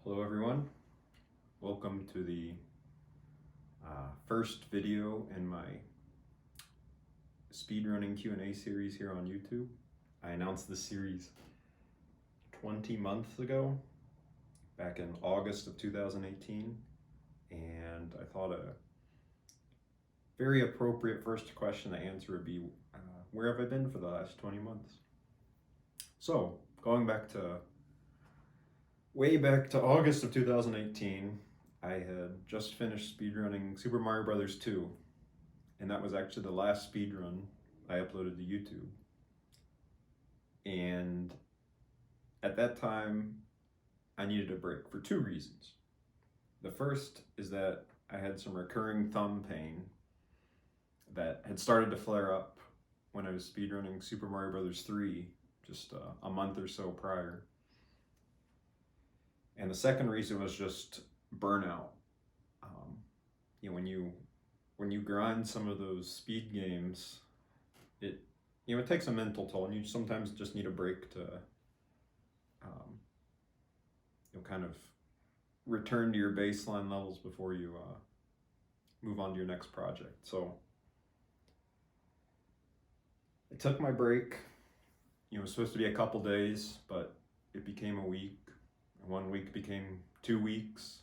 Hello everyone, welcome to the first video in my speedrunning Q&A series here on YouTube. I announced this series 20 months ago, back in August of 2018, and I thought a very appropriate first question to answer would be, where have I been for the last 20 months? So, going way back to August of 2018, I had just finished speedrunning Super Mario Bros. 2, and that was actually the last speedrun I uploaded to YouTube. And at that time, I needed a break for two reasons. The first is that I had some recurring thumb pain that had started to flare up when I was speedrunning Super Mario Bros. 3 just a month or so prior. And the second reason was just burnout. When you grind some of those speed games, it takes a mental toll, and you sometimes just need a break to kind of return to your baseline levels before you move on to your next project. So I took my break. It was supposed to be a couple days, but it became a week. 1 week became 2 weeks,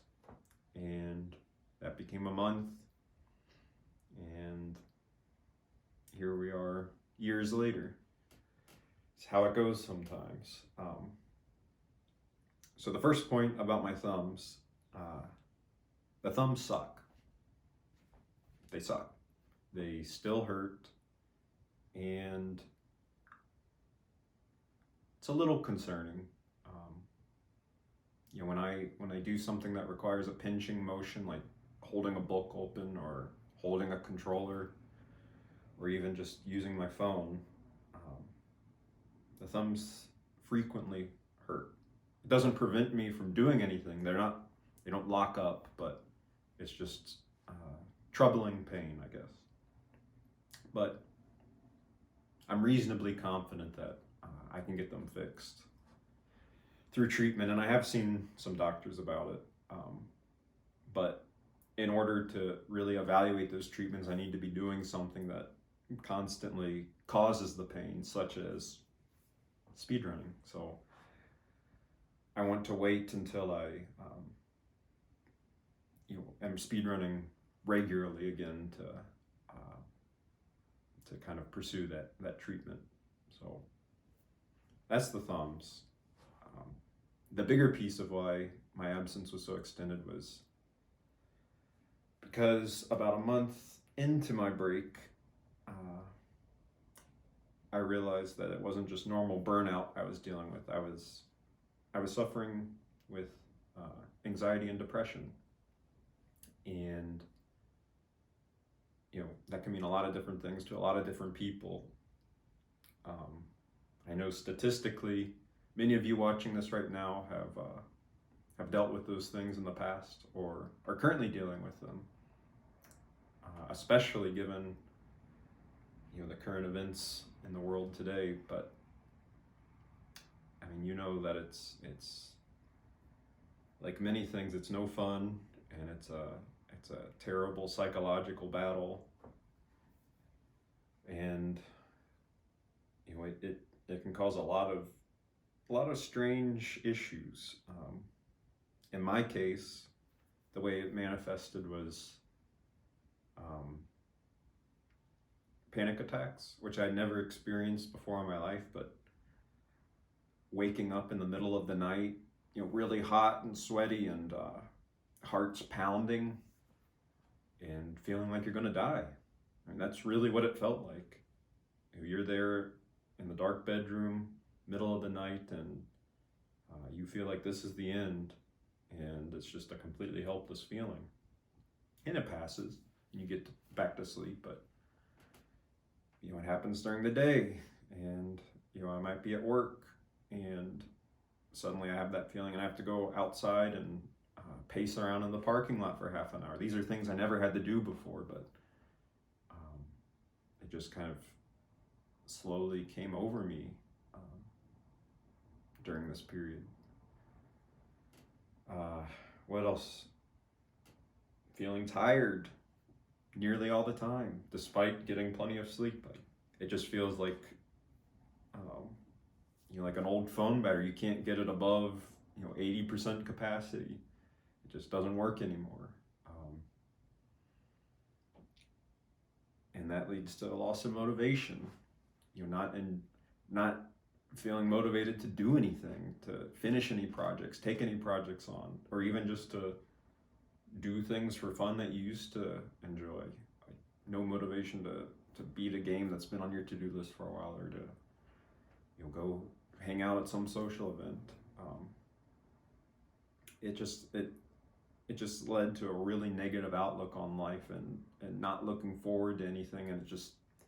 and that became a month, and here we are years later. It's how it goes sometimes. So the first point about my thumbs, the thumbs suck. They suck. They still hurt, and it's a little concerning. When I do something that requires a pinching motion, like holding a book open or holding a controller, or even just using my phone, the thumbs frequently hurt. It doesn't prevent me from doing anything. They don't lock up, but it's just troubling pain, I guess. But I'm reasonably confident that I can get them fixed through treatment, and I have seen some doctors about it. But in order to really evaluate those treatments, I need to be doing something that constantly causes the pain, such as speedrunning. So I want to wait until I am speedrunning regularly again to kind of pursue that treatment. So that's the thumbs. The bigger piece of why my absence was so extended was because about a month into my break, I realized that it wasn't just normal burnout I was dealing with. I was suffering with anxiety and depression, and that can mean a lot of different things to a lot of different people. I know statistically, many of you watching this right now have dealt with those things in the past or are currently dealing with them, especially given the current events in the world today. But I mean, that it's like many things. It's no fun, and it's a terrible psychological battle, and it can cause a lot of strange issues. In my case, the way it manifested was panic attacks, which I'd never experienced before in my life, but waking up in the middle of the night, really hot and sweaty, and heart's pounding, and feeling like you're gonna die. I mean, that's really what it felt like. You're there in the dark bedroom, middle of the night, and you feel like this is the end, and it's just a completely helpless feeling. And it passes, and you get back to sleep, but it happens during the day, and I might be at work, and suddenly I have that feeling, and I have to go outside and pace around in the parking lot for half an hour. These are things I never had to do before, but it just kind of slowly came over me during this period. What else? Feeling tired nearly all the time, despite getting plenty of sleep. It just feels like, um, like an old phone battery. You can't get it above, 80% capacity. It just doesn't work anymore. And that leads to a loss of motivation. Not feeling motivated to do anything, to finish any projects, take any projects on, or even just to do things for fun that you used to enjoy. No motivation to beat a game that's been on your to-do list for a while, or to go hang out at some social event. It just led to a really negative outlook on life, and not looking forward to anything, and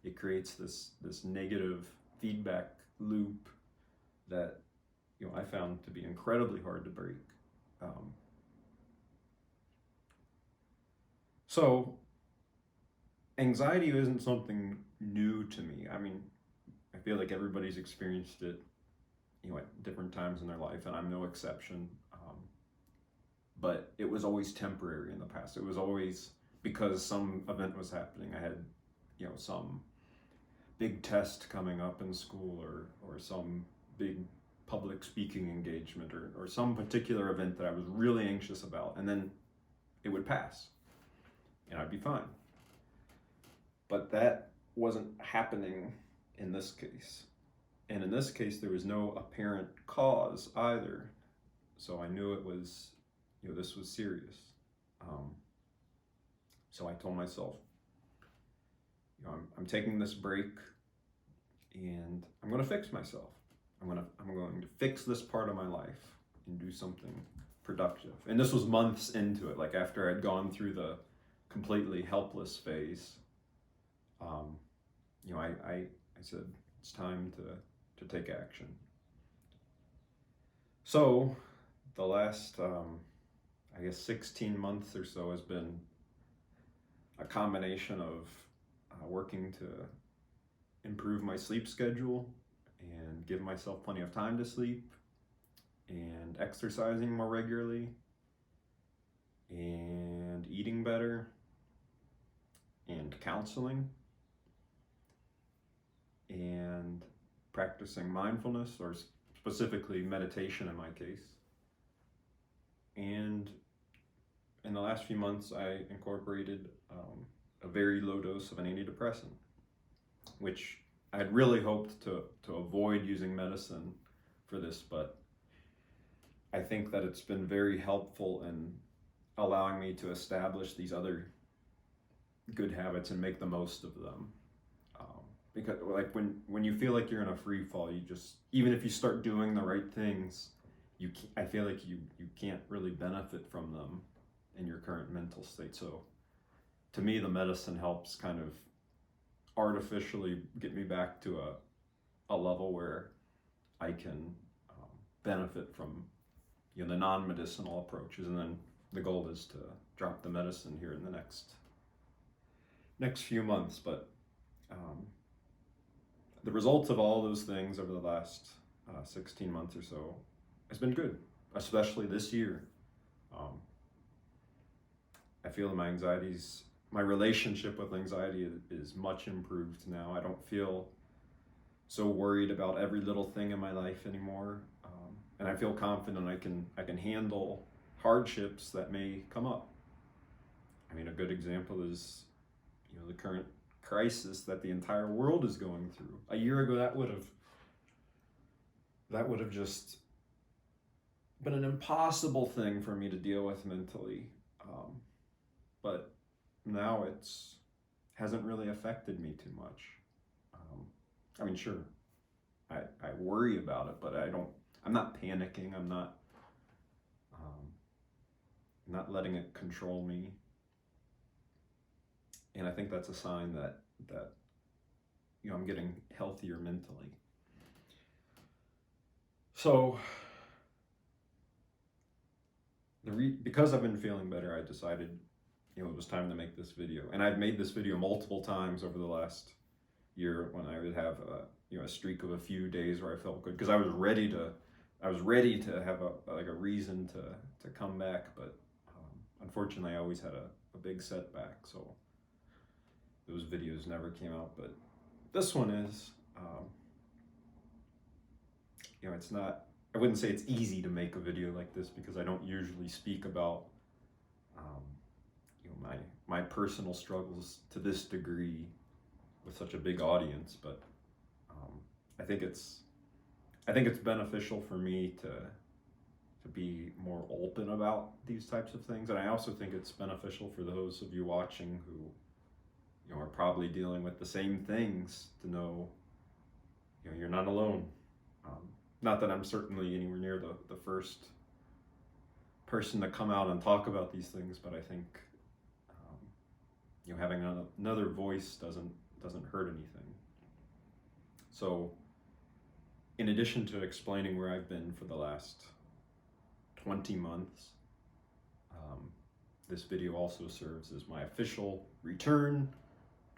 it creates this negative feedback loop that I found to be incredibly hard to break. So anxiety isn't something new to me. I mean, I feel like everybody's experienced it, at different times in their life, and I'm no exception. But it was always temporary in the past. It was always because some event was happening. I had, some big test coming up in school, or some big public speaking engagement, or some particular event that I was really anxious about, and then it would pass and I'd be fine. But that wasn't happening in this case. And in this case, there was no apparent cause either. So I knew it was, this was serious. So I told myself, I'm taking this break, and I'm going to fix myself. I'm going to fix this part of my life and do something productive. And this was months into it, like after I'd gone through the completely helpless phase. I said, it's time to take action. So the last, 16 months or so has been a combination of working to improve my sleep schedule and give myself plenty of time to sleep, and exercising more regularly, and eating better, and counseling, and practicing mindfulness, or specifically meditation in my case. And in the last few months, I incorporated a very low dose of an antidepressant, which I had really hoped to avoid using medicine for this, but I think that it's been very helpful in allowing me to establish these other good habits and make the most of them. Because like when you feel like you're in a free fall, you just, even if you start doing the right things, I feel like you can't really benefit from them in your current mental state. So to me, the medicine helps kind of artificially get me back to a level where I can benefit from the non-medicinal approaches, and then the goal is to drop the medicine here in the next few months. But the results of all those things over the last 16 months or so has been good, especially this year. I feel my relationship with anxiety is much improved now. I don't feel so worried about every little thing in my life anymore, and I feel confident I can handle hardships that may come up. I mean, a good example is the current crisis that the entire world is going through. A year ago, that would have just been an impossible thing for me to deal with mentally, but now hasn't really affected me too much. I mean, sure, I worry about it, but I'm not panicking. I'm not letting it control me. And I think that's a sign that I'm getting healthier mentally. So because I've been feeling better, I decided it was time to make this video. And I've made this video multiple times over the last year, when I would have a streak of a few days where I felt good, because I was ready to have a reason to come back. But unfortunately I always had a big setback, so those videos never came out. But this one is, it's not, I wouldn't say it's easy to make a video like this because I don't usually speak about my personal struggles to this degree with such a big audience. But I think it's beneficial for me to be more open about these types of things, and I also think it's beneficial for those of you watching who are probably dealing with the same things to know you're not alone. Not that I'm certainly anywhere near the first person to come out and talk about these things, but I think having another voice doesn't hurt anything. So in addition to explaining where I've been for the last 20 months, this video also serves as my official return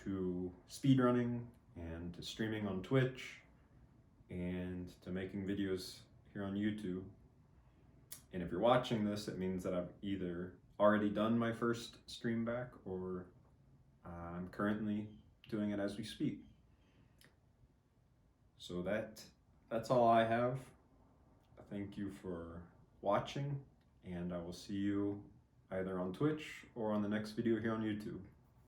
to speedrunning and to streaming on Twitch and to making videos here on YouTube. And if you're watching this, it means that I've either already done my first stream back or I'm currently doing it as we speak. So that's all I have. Thank you for watching, and I will see you either on Twitch or on the next video here on YouTube.